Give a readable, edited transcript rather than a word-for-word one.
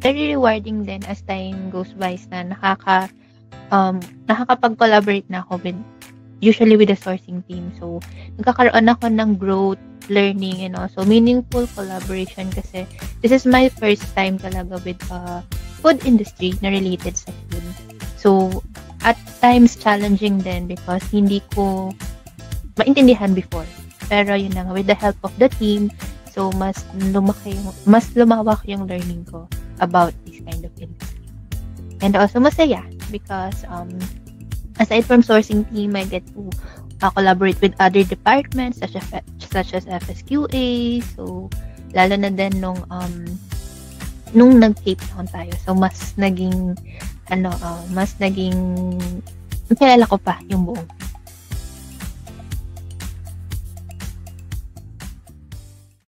very rewarding din as time goes by na nakakapag-collaborate na ako usually with the sourcing team. So, nagkakaroon ako ng growth, learning, and also meaningful collaboration kasi this is my first time talaga with food industry na related sa food. So, at times challenging din because hindi ko maintindihan before. Pero yun na nga, with the help of the team, so mas lumawak yung learning ko about this kind of industry. And also masaya because aside from sourcing team, I get to collaborate with other departments such as FSQA. So lalo na din nung nag-Cape Town tayo. So mas naging kilala ko pa yung buong